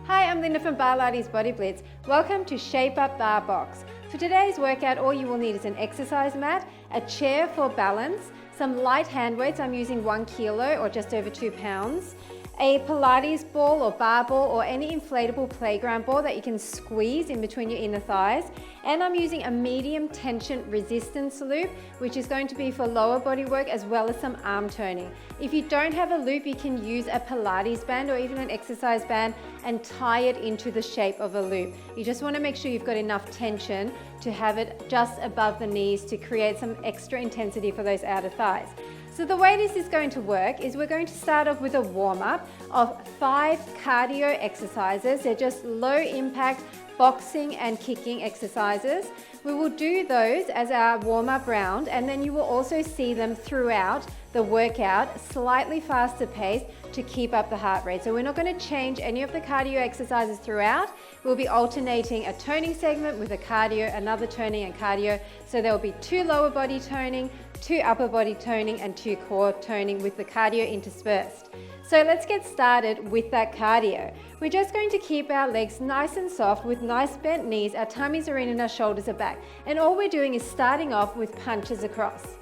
Hi, I'm Linda from Barlates Body Blitz. Welcome to Up Barre Box. For today's workout, all you will need is an exercise mat, a chair for balance, some light hand weights. I'm using 1 kilo or just over 2 pounds, a Pilates ball or bar ball or any inflatable playground ball that you can squeeze in between your inner thighs. And I'm using a medium tension resistance loop, which is going to be for lower body work as well as some arm toning. If you don't have a loop, you can use a Pilates band or even an exercise band and tie it into the shape of a loop. You just want to make sure you've got enough tension to have it just above the knees to create some extra intensity for those outer thighs. So the way this is going to work is we're going to start off with a warm-up of 5 cardio exercises. They're just low impact boxing and kicking exercises. We will do those as our warm-up round, and then you will also see them throughout the workout, slightly faster pace to keep up the heart rate. So we're not going to change any of the cardio exercises throughout. We'll be alternating a toning segment with a cardio, another toning and cardio. So there will be 2 lower body toning, 2 upper body toning and 2 core toning with the cardio interspersed. So let's get started with that cardio. We're just going to keep our legs nice and soft with nice bent knees. Our tummies are in and our shoulders are back. And all we're doing is starting off with punches across.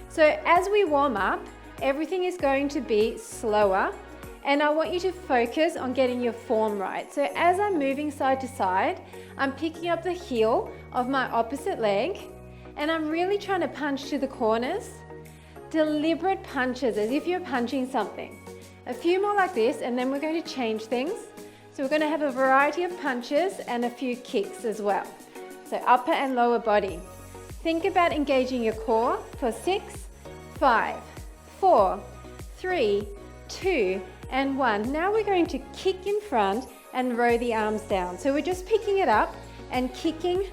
So as we warm up, everything is going to be slower, and I want you to focus on getting your form right. So as I'm moving side to side, I'm picking up the heel of my opposite leg, and I'm really trying to punch to the corners. Deliberate punches, as if you're punching something. A few more like this, and then we're going to change things. So we're going to have a variety of punches and a few kicks as well. So upper and lower body. Think about engaging your core for 6, 5, 4, 3, 2, and 1. Now we're going to kick in front and row the arms down. So we're just picking it up and kicking.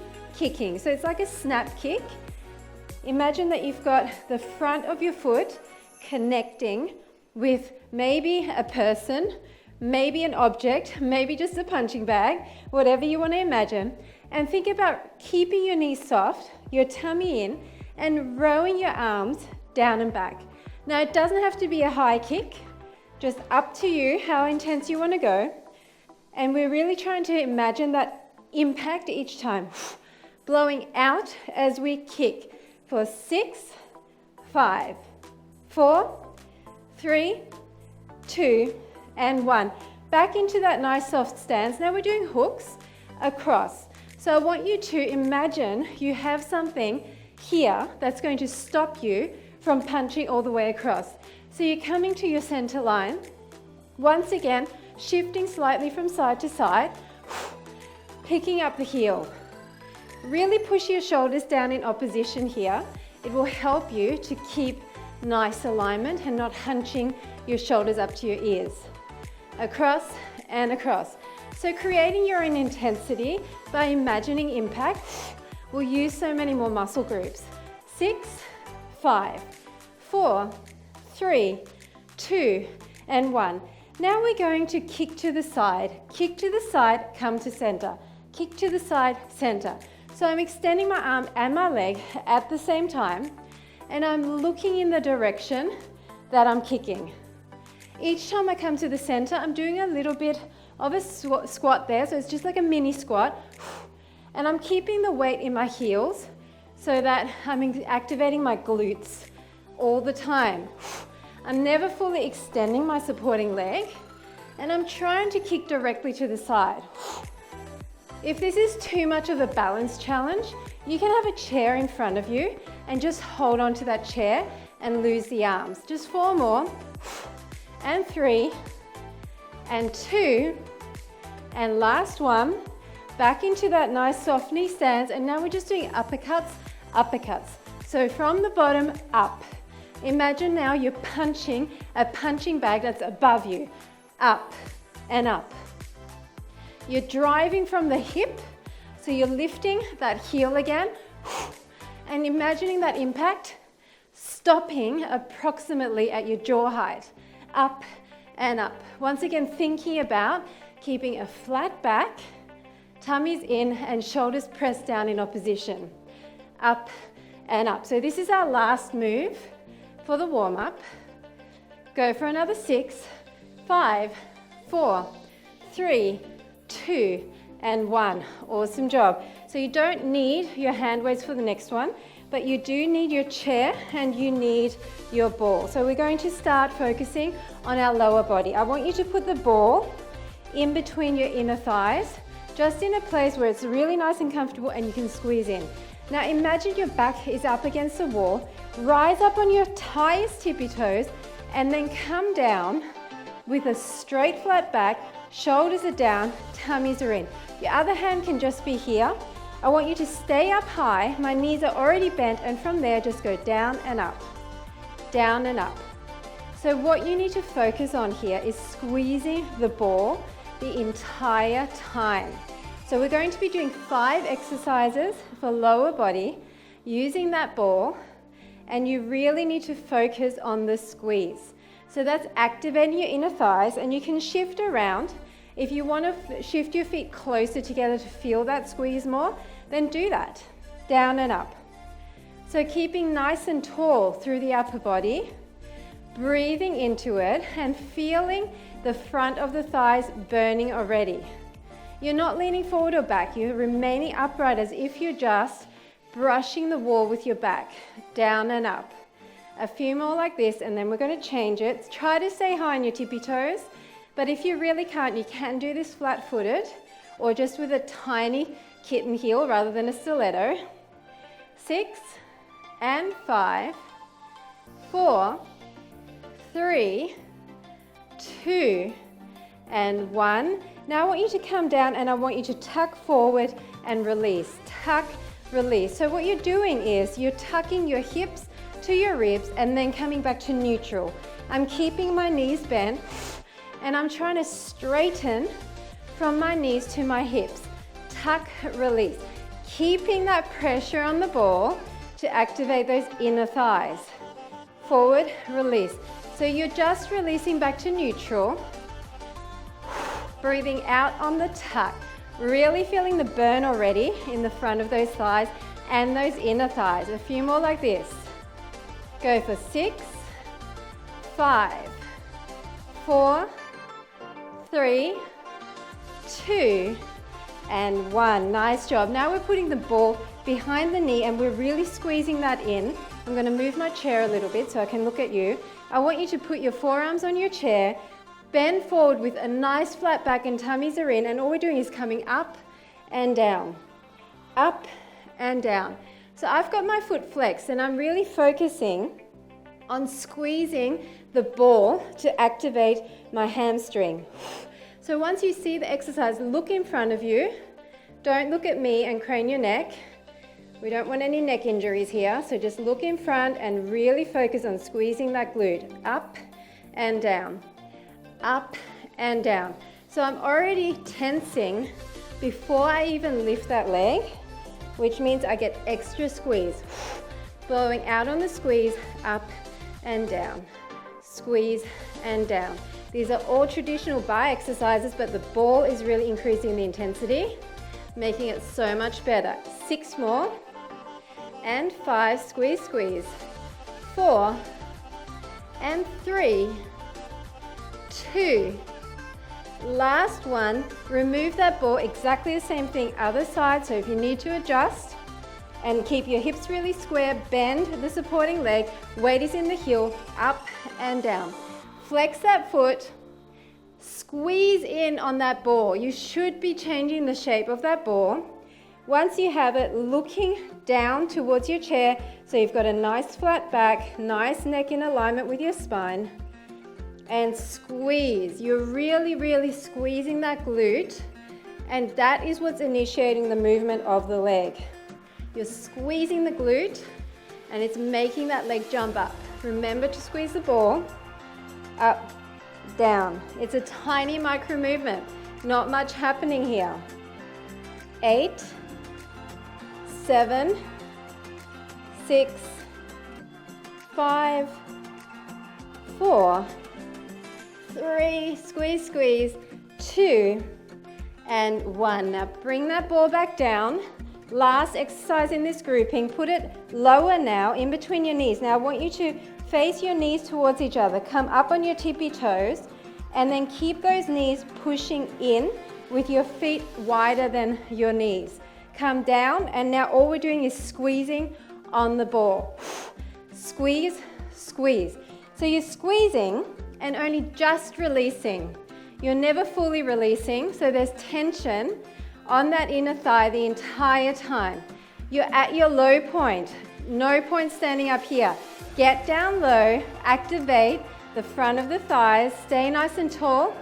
So it's like a snap kick. Imagine that you've got the front of your foot connecting with maybe a person, maybe an object, maybe just a punching bag, whatever you want to imagine. And think about keeping your knees soft, your tummy in, and rowing your arms down and back. Now it doesn't have to be a high kick, just up to you how intense you want to go. And we're really trying to imagine that impact each time. Blowing out as we kick for 6, 5, 4, 3, 2, and 1. Back into that nice soft stance. Now we're doing hooks across. So I want you to imagine you have something here that's going to stop you from punching all the way across. So you're coming to your center line. Once again, shifting slightly from side to side, picking up the heel. Really push your shoulders down in opposition here. It will help you to keep nice alignment and not hunching your shoulders up to your ears. Across and across. So creating your own intensity by imagining impact. We'll use so many more muscle groups. 6, 5, 4, 3, 2, and 1. Now we're going to kick to the side. Kick to the side, come to center. Kick to the side, center. So I'm extending my arm and my leg at the same time, and I'm looking in the direction that I'm kicking. Each time I come to the center, I'm doing a little bit of a squat there, so it's just like a mini squat. And I'm keeping the weight in my heels so that I'm activating my glutes all the time. I'm never fully extending my supporting leg, and I'm trying to kick directly to the side. If this is too much of a balance challenge, you can have a chair in front of you and just hold on to that chair and lose the arms. Just 4 more, and 3, and 2, and last one. Back into that nice soft knee stance, and now we're just doing uppercuts. So from the bottom up. Imagine now you're punching a punching bag that's above you, up and up. You're driving from the hip, so you're lifting that heel again, and imagining that impact stopping approximately at your jaw height, up and up. Once again, thinking about keeping a flat back, tummies in, and shoulders pressed down in opposition, up and up. So this is our last move for the warm-up. Go for another 6, 5, 4, 3, 2, and 1. Awesome job. So you don't need your hand weights for the next one, but you do need your chair and you need your ball. So we're going to start focusing on our lower body. I want you to put the ball in between your inner thighs, just in a place where it's really nice and comfortable and you can squeeze in. Now imagine your back is up against the wall, rise up on your highest tippy toes, and then come down with a straight flat back, shoulders are down, tummies are in. Your other hand can just be here. I want you to stay up high, my knees are already bent, and from there just go down and up, down and up. So what you need to focus on here is squeezing the ball the entire time. So we're going to be doing 5 exercises for lower body using that ball, and you really need to focus on the squeeze. So that's activating your inner thighs, and you can shift around. If you want to shift your feet closer together to feel that squeeze more, then do that, down and up. So keeping nice and tall through the upper body, breathing into it and feeling the front of the thighs burning already. You're not leaning forward or back, you're remaining upright as if you're just brushing the wall with your back, down and up. A few more like this, and then we're going to change it. Try to stay high on your tippy toes, but if you really can't, you can do this flat-footed or just with a tiny kitten heel rather than a stiletto. 6 and 5, 4, 3, 2, and 1. Now I want you to come down and I want you to tuck forward and release. Tuck, release. So what you're doing is you're tucking your hips to your ribs and then coming back to neutral. I'm keeping my knees bent and I'm trying to straighten from my knees to my hips. Tuck, release. Keeping that pressure on the ball to activate those inner thighs. Forward, release. So you're just releasing back to neutral. Breathing out on the tuck. Really feeling the burn already in the front of those thighs and those inner thighs. A few more like this. Go for 6, 5, 4, 3, 2, and 1. Nice job. Now we're putting the ball behind the knee and we're really squeezing that in. I'm going to move my chair a little bit so I can look at you. I want you to put your forearms on your chair, bend forward with a nice flat back and tummies are in, and all we're doing is coming up and down, up and down. So I've got my foot flexed and I'm really focusing on squeezing the ball to activate my hamstring. So once you see the exercise, look in front of you. Don't look at me and crane your neck. We don't want any neck injuries here. So just look in front and really focus on squeezing that glute. Up and down, up and down. So I'm already tensing before I even lift that leg, which means I get extra squeeze. Blowing out on the squeeze, up and down, squeeze and down. These are all traditional bar exercises, but the ball is really increasing the intensity, making it so much better. 6 more, and 5, squeeze, squeeze. 4, and 3, 2. Last one, remove that ball, exactly the same thing, other side. So if you need to adjust, and keep your hips really square, bend the supporting leg, weight is in the heel, up and down. Flex that foot, squeeze in on that ball. You should be changing the shape of that ball. Once you have it, looking down towards your chair, so you've got a nice flat back, nice neck in alignment with your spine, and squeeze. You're really, really squeezing that glute, and that is what's initiating the movement of the leg. You're squeezing the glute, and it's making that leg jump up. Remember to squeeze the ball, up, down. It's a tiny micro movement, not much happening here. 8, 7, 6, 5, 4, 3, squeeze, squeeze, 2, and 1. Now bring that ball back down. Last exercise in this grouping, put it lower now in between your knees. Now I want you to face your knees towards each other. Come up on your tippy toes and then keep those knees pushing in with your feet wider than your knees. Come down, and now all we're doing is squeezing on the ball. Squeeze, squeeze. So you're squeezing and only just releasing. You're never fully releasing, so there's tension on that inner thigh the entire time. You're at your low point. No point standing up here. Get down low, activate the front of the thighs, stay nice and tall,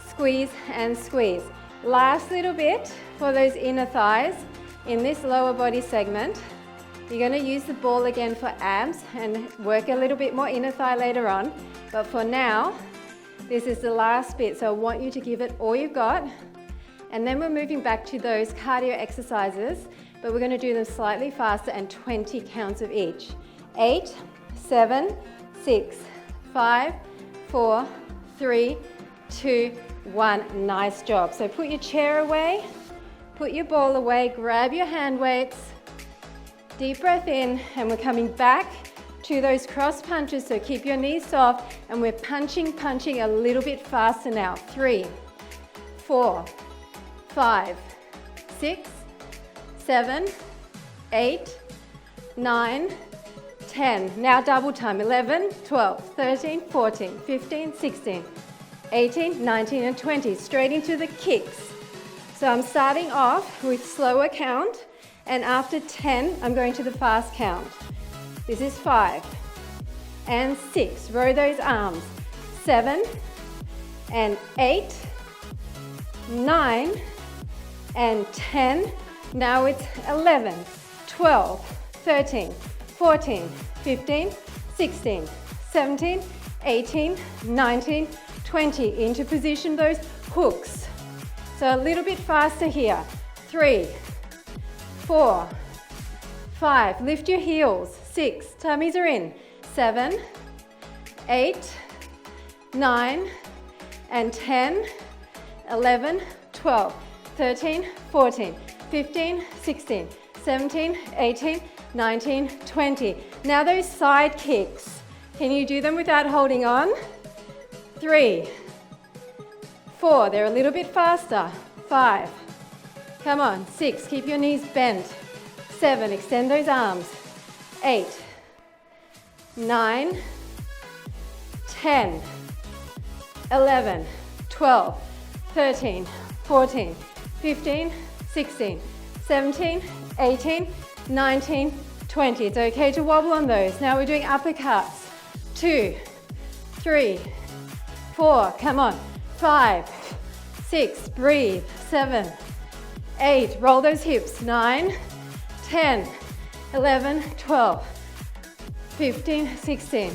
squeeze and squeeze. Last little bit for those inner thighs in this lower body segment. You're going to use the ball again for abs and work a little bit more inner thigh later on. But for now, this is the last bit, so I want you to give it all you've got. And then we're moving back to those cardio exercises, but we're going to do them slightly faster and 20 counts of each. 8, 7, 6, 5, 4, 3, 2, 1. Nice job. So put your chair away, put your ball away, grab your hand weights, deep breath in, and we're coming back to those cross punches, so keep your knees soft, and we're punching a little bit faster now. 3, 4, 5, 6, 7, 8, 9, 10. Now double time. 11, 12, 13, 14, 15, 16, 18, 19, and 20. Straight into the kicks. So I'm starting off with slower count, and after 10, I'm going to the fast count. This is 5 and 6. Row those arms. 7 and 8, 9 and 10. Now it's 11, 12, 13, 14, 15, 16, 17, 18, 19, 20. Into position those hooks. So a little bit faster here. 3, 4, 5. Lift your heels. 6. Tummies are in. 7, 8, 9, and 10, 11, 12, 13, 14, 15, 16, 17, 18, 19, 20. Now those side kicks. Can you do them without holding on? 3, 4. They're a little bit faster. 5. Come on. 6. Keep your knees bent. 7. Extend those arms. 8, 9, 10, 11, 12, 13, 14, 15, 16, 17, 18, 19, 20. It's okay to wobble on those. Now we're doing uppercuts. 2, 3, 4. Come on. 5, 6. Breathe. 7, 8. Roll those hips. 9, 10, 11, 12, 15, 16,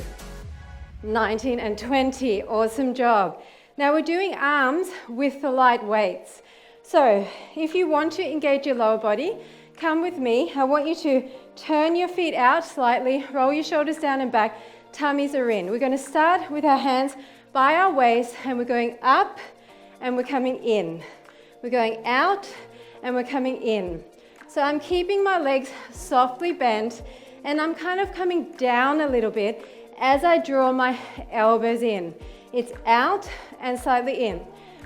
19, and 20. Awesome job. Now we're doing arms with the light weights. So if you want to engage your lower body, come with me. I want you to turn your feet out slightly, roll your shoulders down and back, tummies are in. We're going to start with our hands by our waist, and we're going up and we're coming in. We're going out and we're coming in. So I'm keeping my legs softly bent, and I'm kind of coming down a little bit as I draw my elbows in. It's out and slightly in.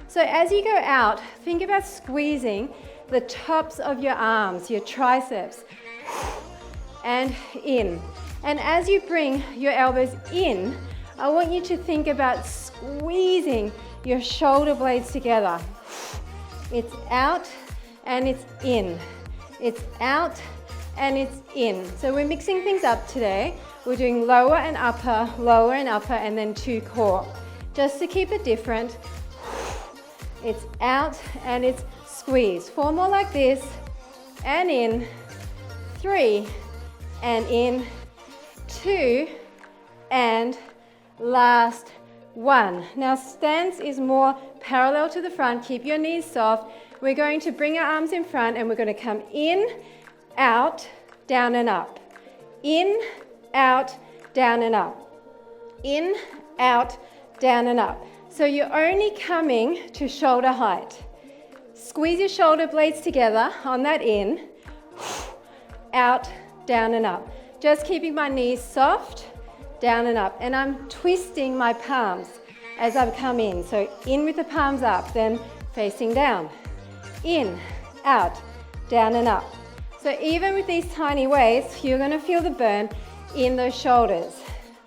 So as you go out, think about squeezing the tops of your arms, your triceps, and in. And as you bring your elbows in, I want you to think about squeezing your shoulder blades together. It's out and it's in. It's out and it's in. So we're mixing things up today. We're doing lower and upper, and then 2 core. Just to keep it different. It's out and it's squeeze. 4 more like this, and in. 3, and in. 2, and last 1. Now stance is more parallel to the front. Keep your knees soft. We're going to bring our arms in front, and we're going to come in, out, down and up. In, out, down and up. In, out, down and up. So you're only coming to shoulder height. Squeeze your shoulder blades together on that in, out, down and up. Just keeping my knees soft, down and up. And I'm twisting my palms as I come in. So in with the palms up, then facing down. in, out, down and up. So even with these tiny weights, you're going to feel the burn in those shoulders,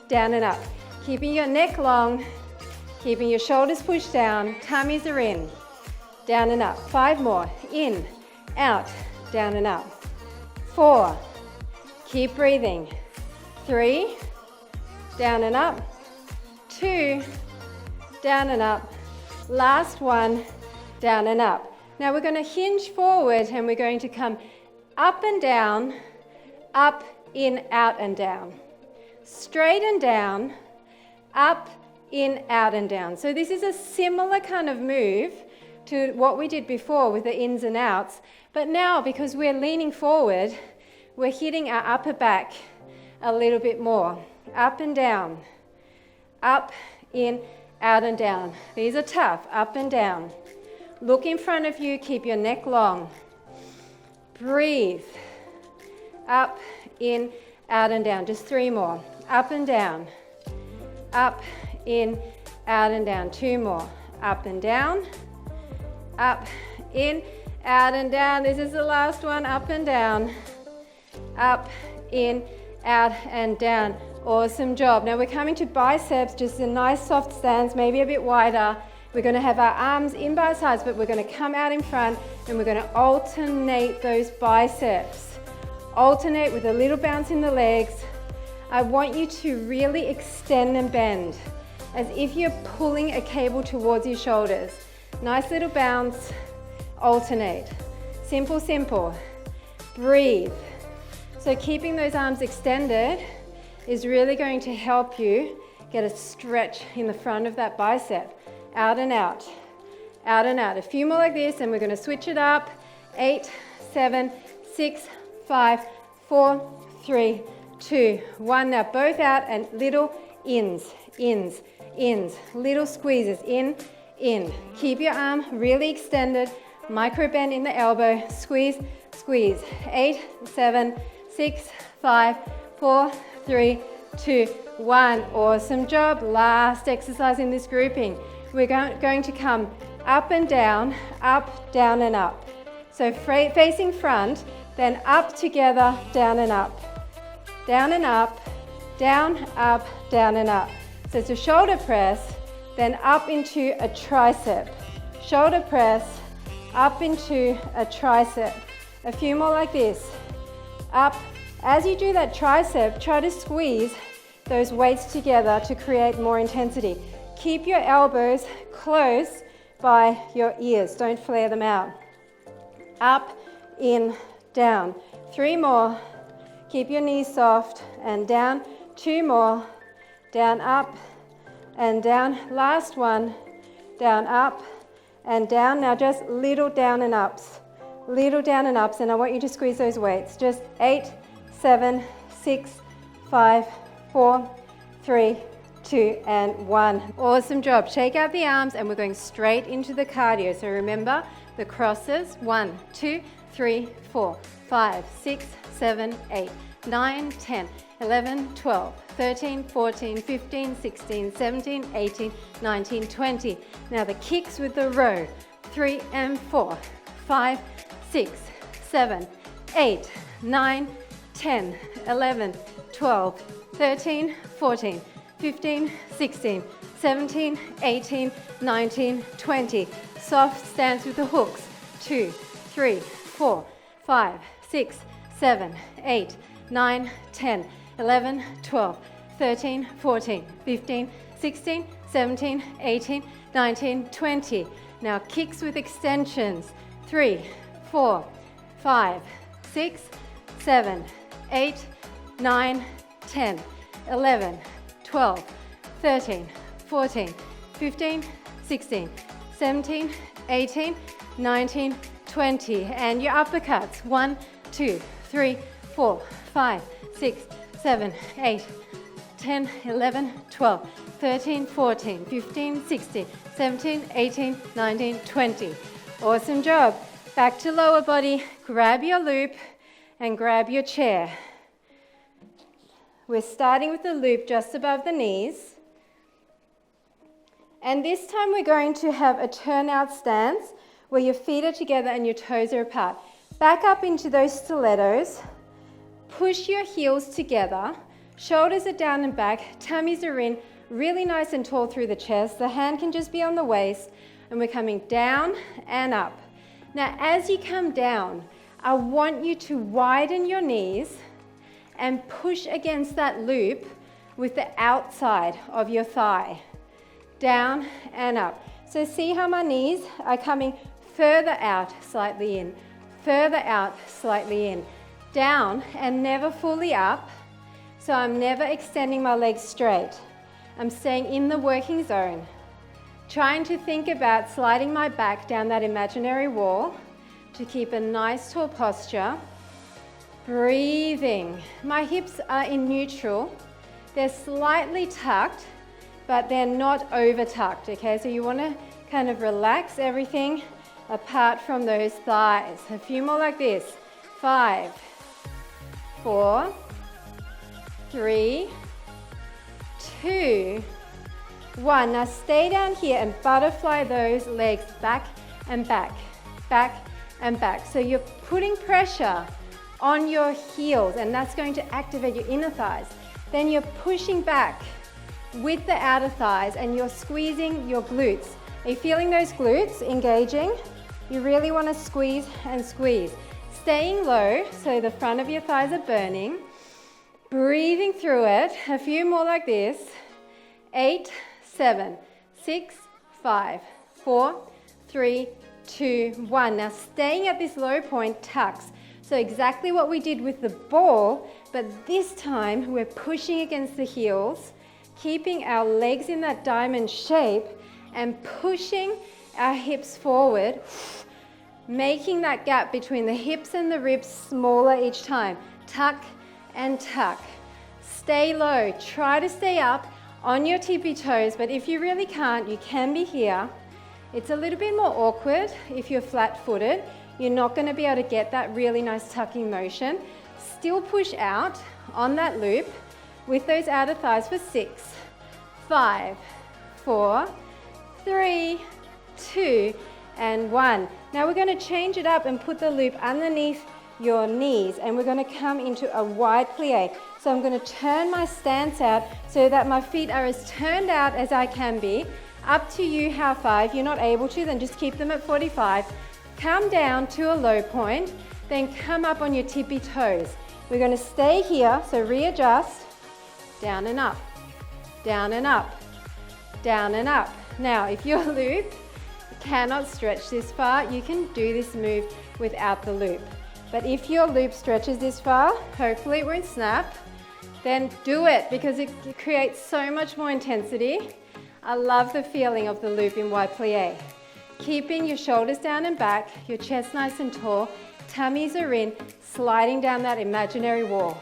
down and up. Keeping your neck long, keeping your shoulders pushed down, tummies are in, down and up. 5 more, in, out, down and up. 4, keep breathing. 3, down and up. 2, down and up. Last one, down and up. Now we're going to hinge forward and we're going to come up and down, up, in, out and down. Straight and down, up, in, out and down. So this is a similar kind of move to what we did before with the ins and outs, but now because we're leaning forward, we're hitting our upper back a little bit more. Up and down, up, in, out and down. These are tough, up and down. Look in front of you, keep your neck long. Breathe. Up, in, out and down. Just 3 more. Up and down. Up, in, out and down. 2 more. Up and down. Up, in, out and down. This is the last one. Up and down. Up, in, out and down. Awesome job. Now we're coming to biceps, just a nice soft stance, maybe a bit wider. We're going to have our arms in by our sides, but we're going to come out in front and we're going to alternate those biceps. Alternate with a little bounce in the legs. I want you to really extend and bend as if you're pulling a cable towards your shoulders. Nice little bounce, alternate. Simple, simple. Breathe. So keeping those arms extended is really going to help you get a stretch in the front of that bicep. Out and out, out and out. A few more like this and we're going to switch it up. 8, 7, 6, 5, 4, 3, 2, 1. Now both out and little ins, ins, ins. Little squeezes, in, in. Keep your arm really extended. Micro bend in the elbow. Squeeze, squeeze. 8, 7, 6, 5, 4, 3, 2, 1. Awesome job. Last exercise in this grouping. We're going to come up and down, and up. So facing front, then up together, down and up. Down and up, down, up, down and up. So it's a shoulder press, then up into a tricep. Shoulder press, up into a tricep. A few more like this. Up. As you do that tricep, try to squeeze those weights together to create more intensity. Keep your elbows close by your ears. Don't flare them out. Up, in, down. 3 more. Keep your knees soft and down. 2 more. Down, up, and down. Last one. Down, up, and down. Now just little down and ups. Little down and ups. And I want you to squeeze those weights. Just 8, 7, 6, 5, 4, 3, 2, and 1. Awesome job. Shake out the arms and we're going straight into the cardio. So remember the crosses. 1, 2, 3, 4, 5, 6, 7, 8, 9, 10, 11, 12, 13, 14, 15, 16, 17, 18, 19, 20. Now the kicks with the row. 3 and 4, 5, 6, 7, 8, 9, 10, 11, 12, 13, 14, 15, 16, 17, 18, 19, 20. Soft stance with the hooks. 2, 3, 4, 5, 6, 7, 8, 9, 10, 11, 12, 13, 14, 15, 16, 17, 18, 19, 20. Now kicks with extensions. 3, 4, 5, 6, 7, 8, 9, 10, 11, 12, 13, 14, 15, 16, 17, 18, 19, 20. And your uppercuts. 1, 2, 3, 4, 5, 6, 7, 8, 10, 11, 12, 13, 14, 15, 16, 17, 18, 19, 20. Awesome job. Back to lower body. Grab your loop and grab your chair. We're starting with the loop just above the knees. And this time we're going to have a turnout stance where your feet are together and your toes are apart. Back up into those stilettos. Push your heels together. Shoulders are down and back. Tummies are in. Really nice and tall through the chest. The hand can just be on the waist. And we're coming down and up. Now, as you come down, I want you to widen your knees and push against that loop with the outside of your thigh. Down and up. So see how my knees are coming further out, slightly in. Further out, slightly in. Down and never fully up. So I'm never extending my legs straight. I'm staying in the working zone. Trying to think about sliding my back down that imaginary wall to keep a nice tall posture. Breathing. My hips are in neutral. They're slightly tucked, but they're not over tucked, okay? So you want to kind of relax everything apart from those thighs. A few more like this. 5, 4, 3, 2, 1. Now stay down here and butterfly those legs back and back, back and back. So you're putting pressure on your heels, and that's going to activate your inner thighs. Then you're pushing back with the outer thighs and you're squeezing your glutes. Are you feeling those glutes engaging? You really want to squeeze and squeeze. Staying low so the front of your thighs are burning. Breathing through it. A few more like this. 8, 7, 6, 5, 4, 3, 2, 1. Now staying at this low point, tucks. So exactly what we did with the ball, but this time we're pushing against the heels, keeping our legs in that diamond shape and pushing our hips forward, making that gap between the hips and the ribs smaller each time. Tuck and tuck. Stay low. Try to stay up on your tippy toes, but if you really can't, you can be here. It's a little bit more awkward if you're flat-footed. You're not going to be able to get that really nice tucking motion. Still push out on that loop with those outer thighs for 6, 5, 4, 3, 2, and 1. Now we're going to change it up and put the loop underneath your knees, and we're going to come into a wide plie. So I'm going to turn my stance out so that my feet are as turned out as I can be. Up to you how far. If you're not able to, then just keep them at 45. Come down to a low point, then come up on your tippy toes. We're going to stay here, so readjust, down and up, down and up, down and up. Now, if your loop cannot stretch this far, you can do this move without the loop. But if your loop stretches this far, hopefully it won't snap, then do it because it creates so much more intensity. I love the feeling of the loop in wide plie. Keeping your shoulders down and back, your chest nice and tall, tummies are in, sliding down that imaginary wall.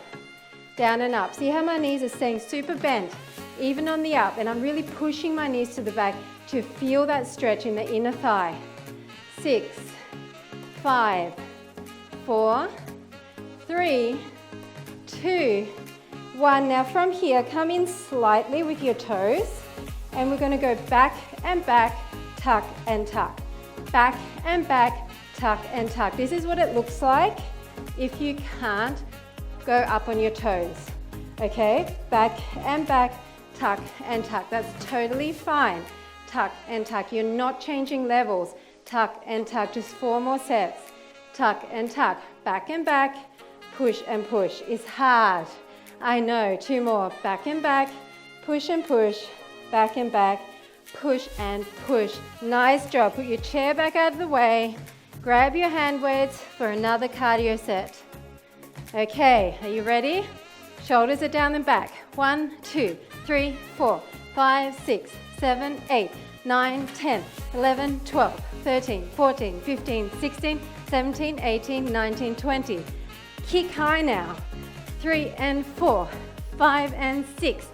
Down and up. See how my knees are staying super bent, even on the up, and I'm really pushing my knees to the back to feel that stretch in the inner thigh. 6, 5, 4, 3, 2, 1. Now from here, come in slightly with your toes, and we're going to go back and back, tuck and tuck. Back and back, tuck and tuck. This is what it looks like if you can't go up on your toes. Okay? Back and back, tuck and tuck. That's totally fine. Tuck and tuck. You're not changing levels. Tuck and tuck. Just 4 more sets. Tuck and tuck. Back and back, push and push. It's hard. I know. 2 more. Back and back, push and push. Back and back, push and push. Nice job. Put your chair back out of the way. Grab your hand weights for another cardio set. Okay, are you ready? Shoulders are down and back. 1, 2, 3, 4, 5, 6, 7, 8, 9, 10, 11, 12, 13, 14, 15, 16, 17, 18, 19, 20. Kick high now. 3 and 4, 5 and 6,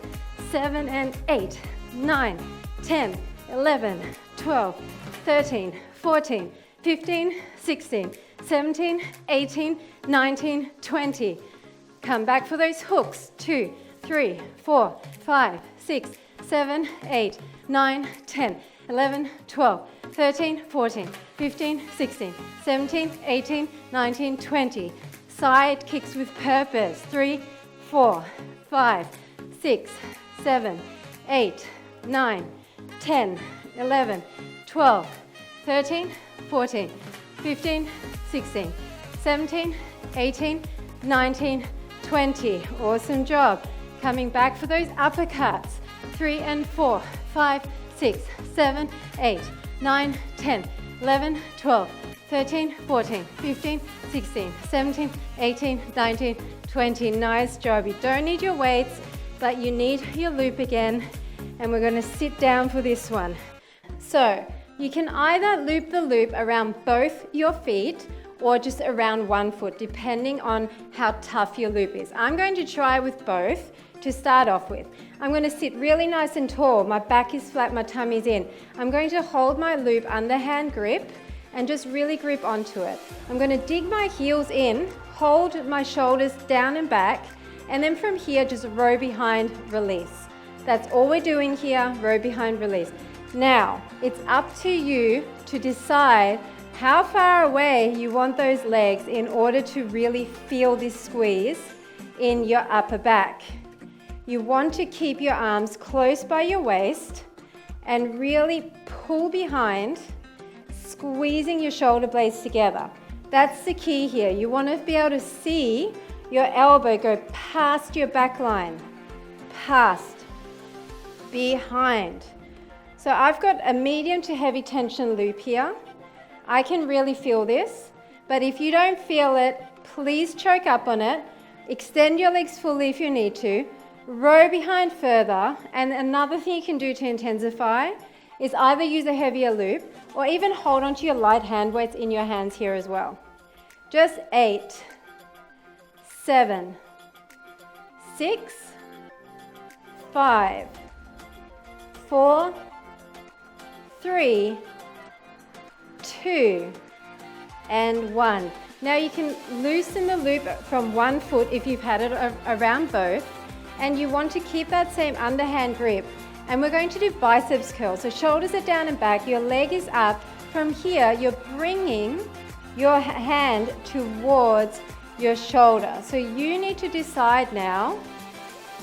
7 and 8, 9, 10, 11, 12, 13, 14, 15, 16, 17, 18, 19, 20. Come back for those hooks. 2, 3, 4, 5, 6, 7, 8, 9, 10, 11, 12, 13, 14, 15, 16, 17, 18, 19, 20. Side kicks with purpose. 3, 4, 5, 6, 7, 8, 9, 10, 11, 12, 13, 14, 15, 16, 17, 18, 19, 20. Awesome job. Coming back for those uppercuts. 3 and 4, 5, 6, 7, 8, 9, 10, 11, 12, 13, 14, 15, 16, 17, 18, 19, 20. Nice job. You don't need your weights, but you need your loop again. And we're going to sit down for this one. So you can either loop the loop around both your feet or just around one foot, depending on how tough your loop is. I'm going to try with both to start off with. I'm going to sit really nice and tall. My back is flat, my tummy's in. I'm going to hold my loop underhand grip and just really grip onto it. I'm going to dig my heels in, hold my shoulders down and back, and then from here just row behind, release. That's all we're doing here, row behind, release. Now, it's up to you to decide how far away you want those legs in order to really feel this squeeze in your upper back. You want to keep your arms close by your waist and really pull behind, squeezing your shoulder blades together. That's the key here. You want to be able to see your elbow go past your back line, past, behind. So I've got a medium to heavy tension loop here. I can really feel this, but if you don't feel it, please choke up on it. Extend your legs fully if you need to. Row behind further, and another thing you can do to intensify is either use a heavier loop or even hold onto your light hand weights in your hands here as well. Just 8, 7, 6, 5, 4, 3, 2, and 1. Now you can loosen the loop from one foot if you've had it around both, and you want to keep that same underhand grip. And we're going to do biceps curl. So shoulders are down and back, your leg is up. From here, you're bringing your hand towards your shoulder. So you need to decide now,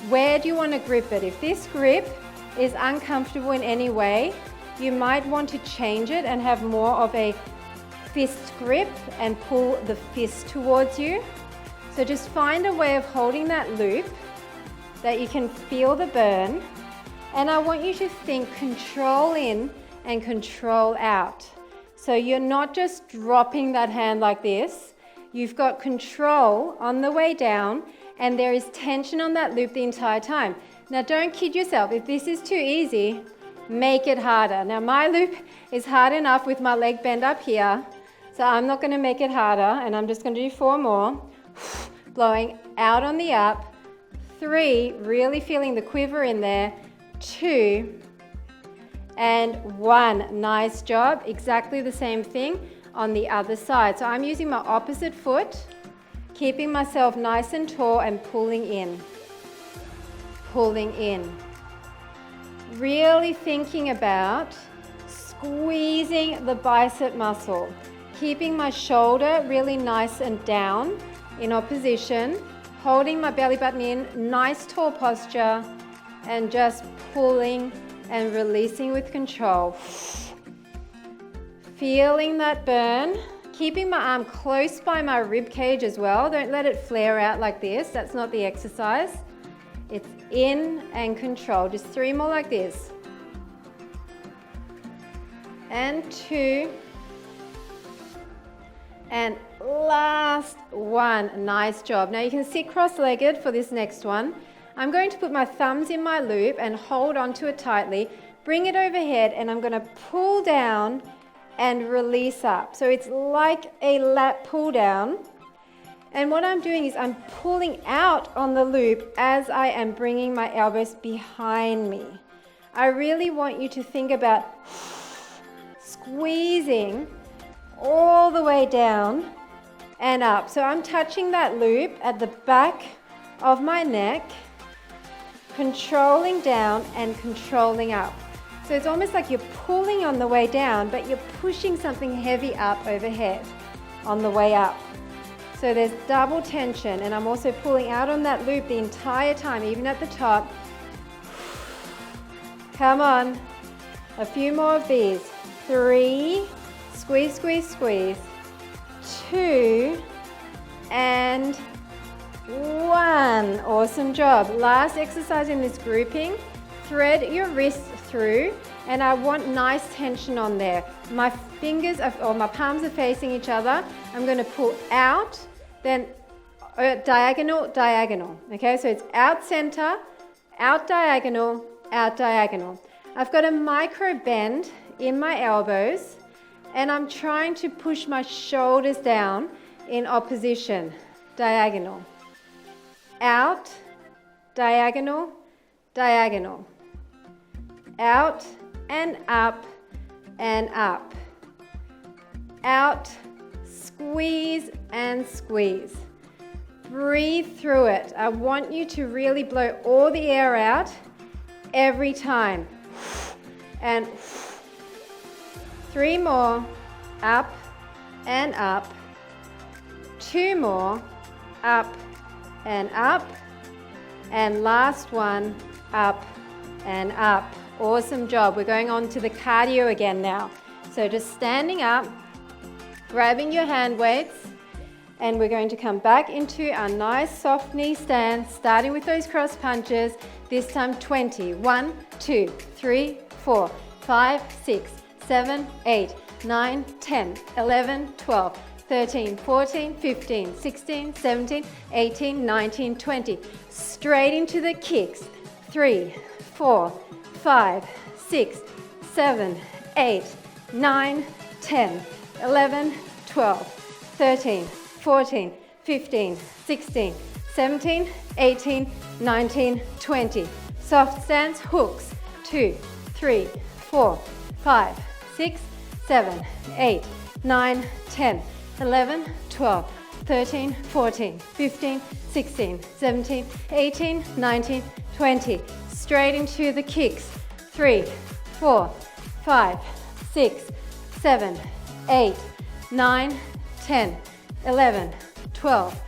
where do you want to grip it? If this grip is uncomfortable in any way, you might want to change it and have more of a fist grip and pull the fist towards you. So just find a way of holding that loop that you can feel the burn. And I want you to think control in and control out. So you're not just dropping that hand like this. You've got control on the way down, and there is tension on that loop the entire time. Now don't kid yourself. If this is too easy, make it harder. Now my loop is hard enough with my leg bent up here, so I'm not going to make it harder, and I'm just going to do 4 more. Blowing out on the up. 3, really feeling the quiver in there. 2, and 1. Nice job. Exactly the same thing on the other side. So I'm using my opposite foot, keeping myself nice and tall and pulling in. Pulling in. Really thinking about squeezing the bicep muscle, keeping my shoulder really nice and down in opposition, holding my belly button in, nice tall posture, and just pulling and releasing with control. Feeling that burn, keeping my arm close by my rib cage as well. Don't let it flare out like this. That's not the exercise. It's in and control. Just 3 more like this. And 2. And last 1. Nice job. Now you can sit cross-legged for this next one. I'm going to put my thumbs in my loop and hold onto it tightly. Bring it overhead, and I'm going to pull down and release up. So it's like a lat pull down. And what I'm doing is I'm pulling out on the loop as I am bringing my elbows behind me. I really want you to think about squeezing all the way down and up. So I'm touching that loop at the back of my neck, controlling down and controlling up. So it's almost like you're pulling on the way down, but you're pushing something heavy up overhead on the way up. So there's double tension, and I'm also pulling out on that loop the entire time, even at the top. Come on. A few more of these. 3, squeeze, squeeze, squeeze. 2, and 1. Awesome job. Last exercise in this grouping. Thread your wrists through, and I want nice tension on there. My fingers or my palms are facing each other. I'm going to pull out, then diagonal, diagonal. Okay, so it's out center, out diagonal, out diagonal. I've got a micro bend in my elbows, and I'm trying to push my shoulders down in opposition. Diagonal. Out, diagonal, diagonal. Out and up and up. Out, squeeze and squeeze. Breathe through it. I want you to really blow all the air out every time. And 3 more, up and up. 2 more, up and up. And last one, up and up. Awesome job. We're going on to the cardio again now. So just standing up, grabbing your hand weights, and we're going to come back into our nice soft knee stand, starting with those cross punches. This time 20. 1, 2, 3, 4, 5, 6, 7, 8, 9, 10, 11, 12, 13, 14, 15, 16, 17, 18, 19, 20. Straight into the kicks. 3, 4, 5, 6, 7, 8, 9, 10, 11, 12, 13, 14, 15, 16, 17, 18, 19, 20. Soft stance, hooks. 2, 3, 4, 5, 6, 7, 8, 9, 10, 11, 12, 13, 14, 15, 16, 17, 18, 19, 20. Straight into the kicks. 3, 4, 5, 6, 7, 8, 9, 10, 11, 12,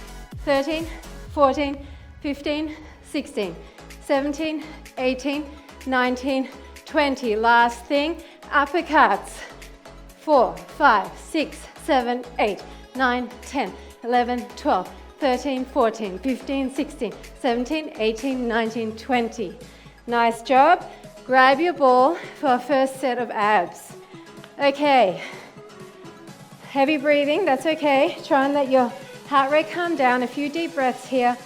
13, 14, 15, 16, 17, 18, 19, 20. Last thing, uppercuts. 4, 5, 6, 7, 8, 9, 10, 11, 12, 13, 14, 15, 16, 17, 18, 19, 20. Nice job. Grab your ball for our first set of abs. Okay. Heavy breathing, that's okay. Try and let your heart rate calm down. A few deep breaths here.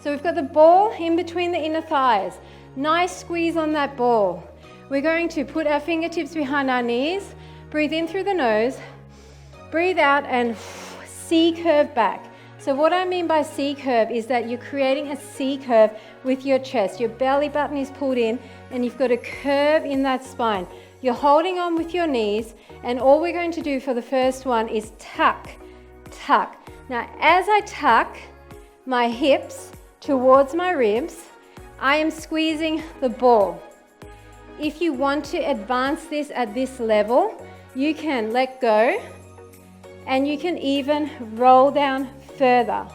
So we've got the ball in between the inner thighs. Nice squeeze on that ball. We're going to put our fingertips behind our knees. Breathe in through the nose. Breathe out and C curve back. So what I mean by C curve is that you're creating a C curve with your chest. Your belly button is pulled in and you've got a curve in that spine. You're holding on with your knees, and all we're going to do for the first one is tuck, tuck. Now as I tuck my hips towards my ribs, I am squeezing the ball. If you want to advance this at this level, you can let go and you can even roll down further,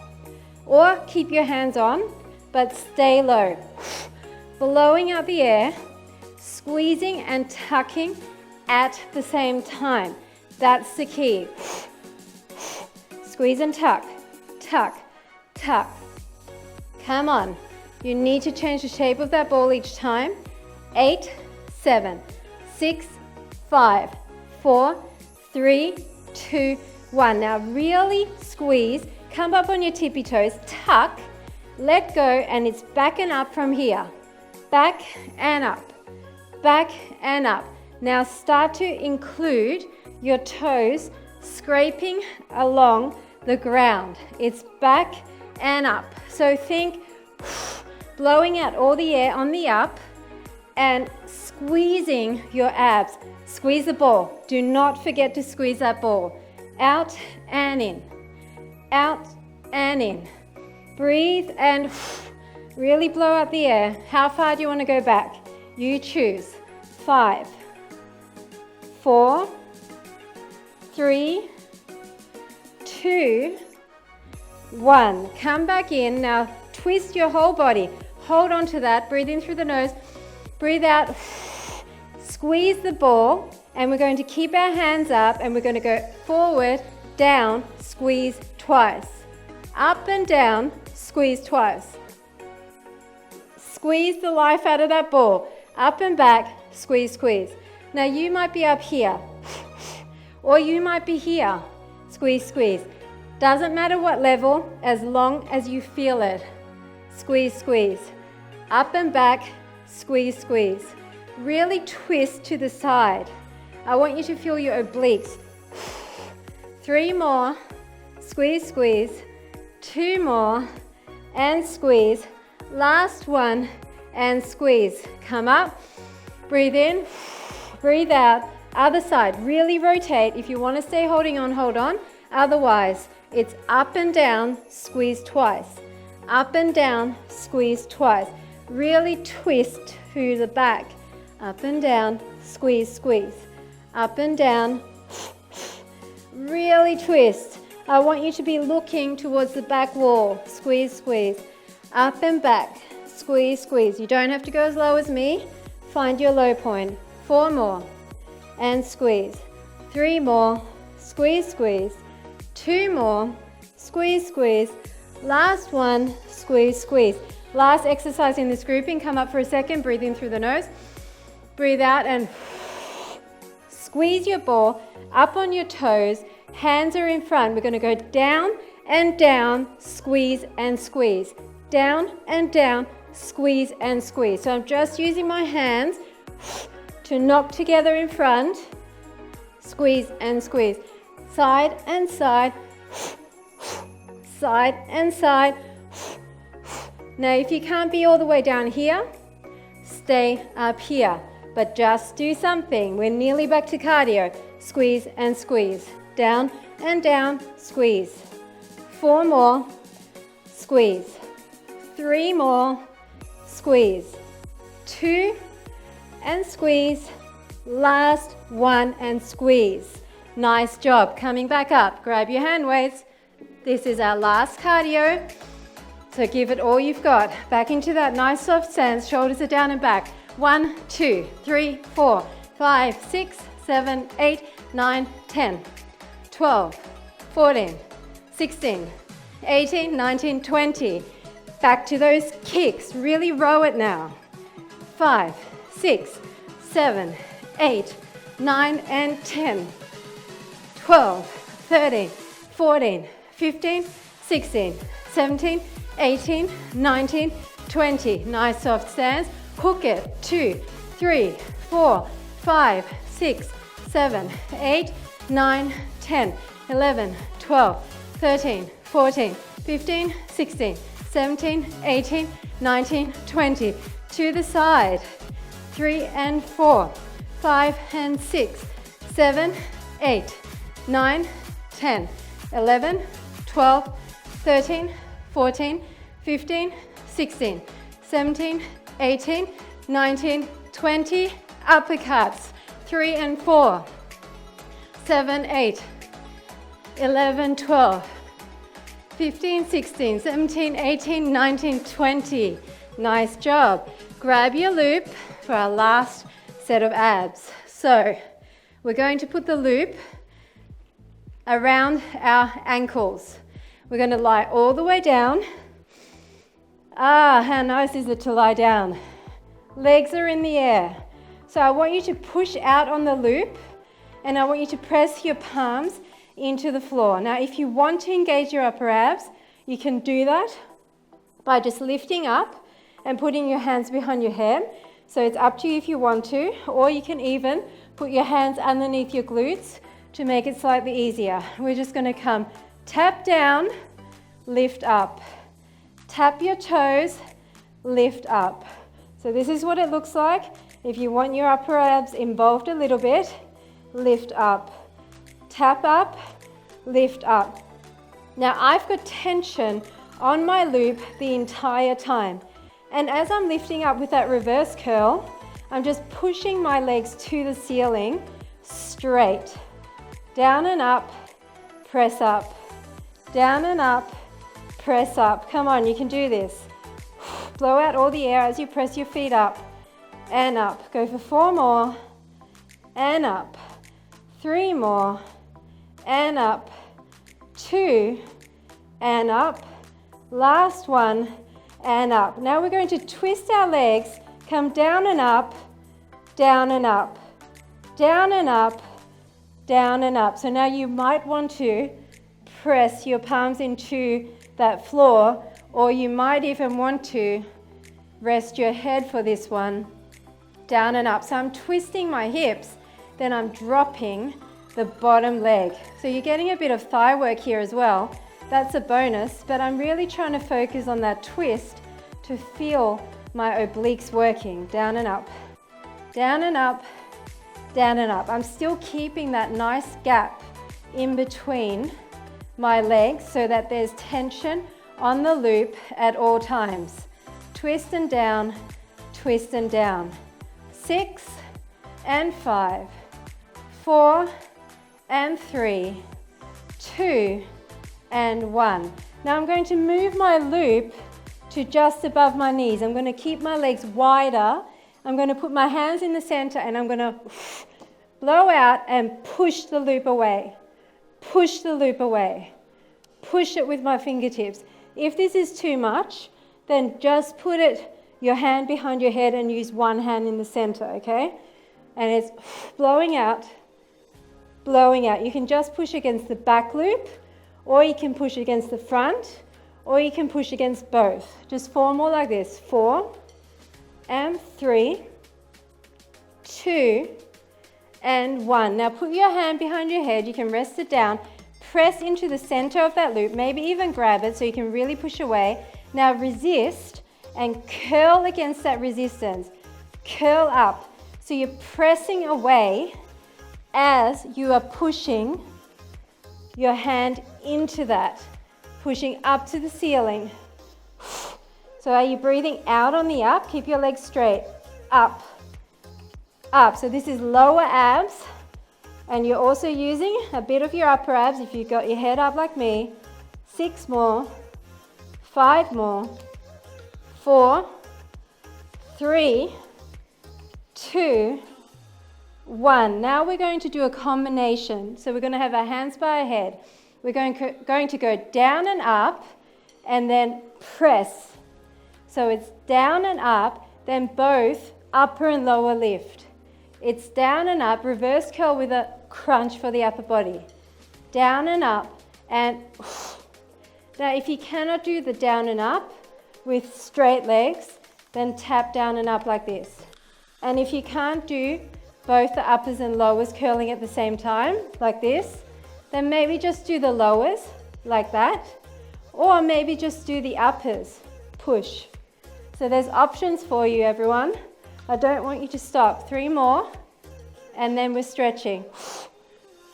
or keep your hands on but stay low, blowing out the air, squeezing and tucking at the same time. That's the key. Squeeze and tuck, tuck, tuck. Come on. You need to change the shape of that ball each time. 8, 7, 6, 5, 4, 3, 2, 1. Now really squeeze. Come up on your tippy toes, tuck, let go, and it's back and up from here. Back and up, back and up. Now start to include your toes scraping along the ground. It's back and up. So think blowing out all the air on the up and squeezing your abs. Squeeze the ball. Do not forget to squeeze that ball. Out and in. Out and in. Breathe and really blow out the air. How far do you want to go back? You choose. 5, 4, 3, 2, 1. Come back in. Now twist your whole body. Hold on to that. Breathe in through the nose. Breathe out. Squeeze the ball. And we're going to keep our hands up and we're going to go forward, down, squeeze twice. Up and down, squeeze twice. Squeeze the life out of that ball. Up and back, squeeze, squeeze. Now you might be up here or you might be here. Squeeze, squeeze. Doesn't matter what level, as long as you feel it. Squeeze, squeeze. Up and back, squeeze, squeeze. Really twist to the side. I want you to feel your obliques. 3 more. Squeeze, squeeze. 2 more. And squeeze. Last one. And squeeze. Come up. Breathe in. Breathe out. Other side. Really rotate. If you want to stay holding on, hold on. Otherwise, it's up and down, squeeze twice. Up and down, squeeze twice. Really twist to the back. Up and down, squeeze, squeeze. Up and down. Really twist. I want you to be looking towards the back wall. Squeeze, squeeze. Up and back. Squeeze, squeeze. You don't have to go as low as me. Find your low point. 4 more. And squeeze. 3 more. Squeeze, squeeze. 2 more. Squeeze, squeeze. Last one. Squeeze, squeeze. Last exercise in this grouping. Come up for a second. Breathe in through the nose. Breathe out and squeeze your ball up on your toes. Hands are in front. We're going to go down and down, squeeze and squeeze. Down and down, squeeze and squeeze. So I'm just using my hands to knock together in front. Squeeze and squeeze. Side and side. Side and side. Now if you can't be all the way down here, stay up here. But just do something. We're nearly back to cardio. Squeeze and squeeze. Down and down, squeeze. 4 more, squeeze. 3 more, squeeze. 2 and squeeze. Last one and squeeze. Nice job. Coming back up. Grab your hand weights. This is our last cardio. So give it all you've got. Back into that nice soft stance. Shoulders are down and back. 1, 2, 3, 4, 5, 6, 7, 8, 9, 10, 12, 14, 16, 18, 19, 20. Back to those kicks. Really row it now. 5, 6, 7, 8, 9, and 10, 12, 13, 14, 15, 16, 17, 18, 19, 20. Nice soft stance. Hook it. 2, 3, 4, 5, 6, 7, 8, 9, 10, 11, 12, 13, 14, 15, 16, 17, 18, 19, 20. To the side. 3 and 4, 5 and 6, 7, 8, 9, 10, 11, 12, 13, 14, 15, 16, 17, 18, 19, 20. Uppercuts. 3 and 4, 7, 8, 11, 12, 15, 16, 17, 18, 19, 20. Nice job. Grab your loop for our last set of abs. So we're going to put the loop around our ankles. We're going to lie all the way down. Ah, how nice is it to lie down? Legs are in the air. So I want you to push out on the loop and I want you to press your palms into the floor. Now, if you want to engage your upper abs, you can do that by just lifting up and putting your hands behind your head. So it's up to you if you want to, or you can even put your hands underneath your glutes to make it slightly easier. We're just going to come tap down, lift up. Tap your toes, lift up. So this is what it looks like. If you want your upper abs involved a little bit, lift up. Tap up, lift up. Now I've got tension on my loop the entire time. And as I'm lifting up with that reverse curl, I'm just pushing my legs to the ceiling, straight. Down and up, press up. Down and up, press up. Come on, you can do this. Blow out all the air as you press your feet up and up. Go for 4 more and up. 3 more and up. 2 and up. Last one and up. Now we're going to twist our legs, come down and up, down and up, down and up, down and up. So now you might want to press your palms into that floor, or you might even want to rest your head for this one. Down and up. So I'm twisting my hips, then I'm dropping the bottom leg. So you're getting a bit of thigh work here as well. That's a bonus, but I'm really trying to focus on that twist to feel my obliques working. Down and up, down and up, down and up. I'm still keeping that nice gap in between my legs so that there's tension on the loop at all times. Twist and down, twist and down. 6 and 5, 4 and 3, 2 and 1. Now I'm going to move my loop to just above my knees. I'm going to keep my legs wider. I'm going to put my hands in the center and I'm going to blow out and push the loop away. Push the loop away. Push it with my fingertips. If this is too much, then just put your hand behind your head and use one hand in the center, okay? And it's blowing out, blowing out. You can just push against the back loop, or you can push against the front, or you can push against both. Just 4 more like this. 4 and 3, 2 and 1. Now put your hand behind your head. You can rest it down. Press into the center of that loop, maybe even grab it so you can really push away. Now resist and curl against that resistance. Curl up. So you're pressing away as you are pushing your hand into that, pushing up to the ceiling. So are you breathing out on the up? Keep your legs straight. Up, up. So this is lower abs, and you're also using a bit of your upper abs if you've got your head up like me. 6 more, 5 more, 4, 3, 2, 1. Now we're going to do a combination. So we're going to have our hands by our head. We're going to go down and up and then press. So it's down and up, then both upper and lower lift. It's down and up, reverse curl with a crunch for the upper body. Down and up, and now if you cannot do the down and up with straight legs, then tap down and up like this. And if you can't do both the uppers and lowers curling at the same time, like this, then maybe just do the lowers, like that, or maybe just do the uppers, push. So there's options for you, everyone. I don't want you to stop. 3 more, and then we're stretching.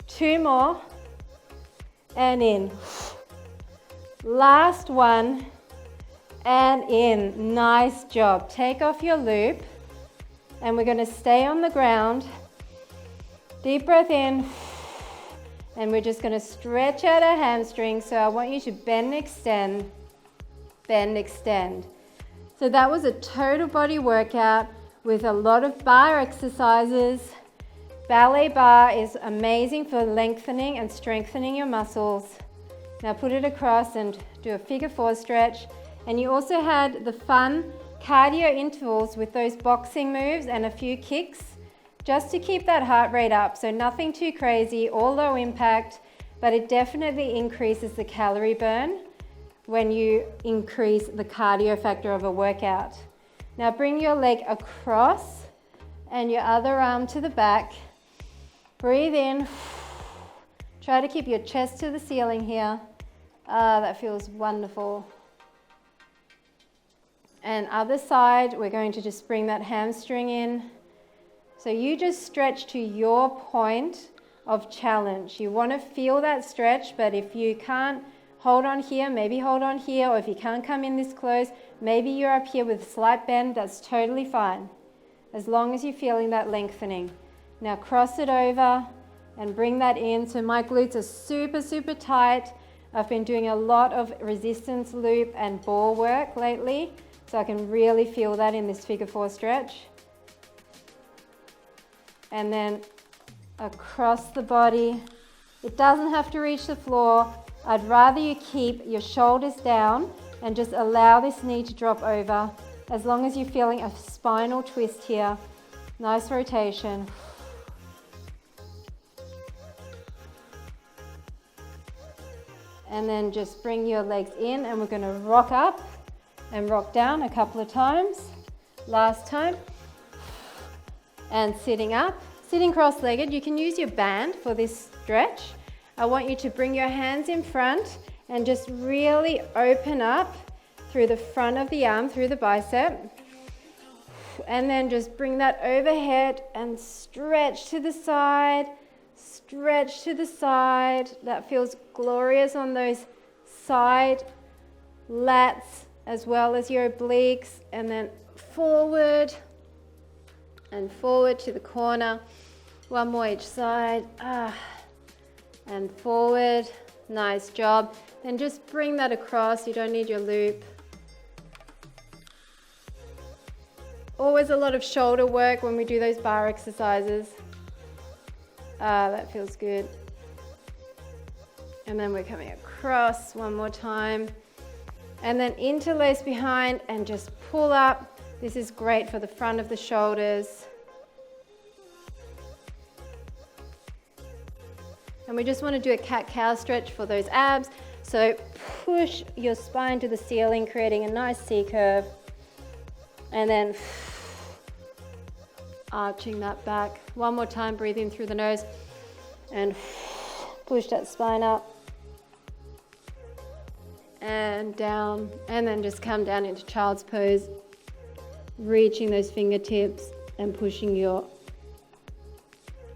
2 more, and in. Last one, and in. Nice job. Take off your loop, and we're going to stay on the ground. Deep breath in, and we're just going to stretch out our hamstrings. So I want you to bend, extend, bend, extend. So that was a total body workout with a lot of bar exercises. Ballet bar is amazing for lengthening and strengthening your muscles. Now put it across and do a figure 4 stretch. And you also had the fun cardio intervals with those boxing moves and a few kicks, just to keep that heart rate up. So nothing too crazy, all low impact, but it definitely increases the calorie burn when you increase the cardio factor of a workout. Now bring your leg across and your other arm to the back. Breathe in. Try to keep your chest to the ceiling here. That feels wonderful. And other side, we're going to just bring that hamstring in. So you just stretch to your point of challenge. You want to feel that stretch, but if you can't hold on here, maybe hold on here, or if you can't come in this close, maybe you're up here with a slight bend, that's totally fine. as long as you're feeling that lengthening. Now cross it over and bring that in. So my glutes are super, super tight. I've been doing a lot of resistance loop and ball work lately, so I can really feel that in this figure 4 stretch. And then across the body. It doesn't have to reach the floor. I'd rather you keep your shoulders down and just allow this knee to drop over, as long as you're feeling a spinal twist here. Nice rotation. And then just bring your legs in, and we're going to rock up and rock down a couple of times. Last time. And sitting up. Sitting cross-legged, you can use your band for this stretch. I want you to bring your hands in front and just really open up through the front of the arm, through the bicep. And then just bring that overhead and stretch to the side, stretch to the side. That feels glorious on those side lats as well as your obliques. And then forward and forward to the corner. One more each side. And forward. Nice job. Then just bring that across. You don't need your loop. Always a lot of shoulder work when we do those bar exercises. That feels good. And then we're coming across one more time. And then interlace behind and just pull up. This is great for the front of the shoulders. And we just want to do a cat-cow stretch for those abs. So push your spine to the ceiling, creating a nice C-curve. And then arching that back. One more time, breathe in through the nose. And push that spine up. And down. And then just come down into child's pose. Reaching those fingertips and pushing your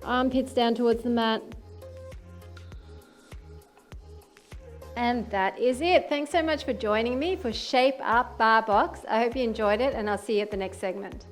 armpits down towards the mat. And that is it. Thanks so much for joining me for Shape Up Barre Box. I hope you enjoyed it, and I'll see you at the next segment.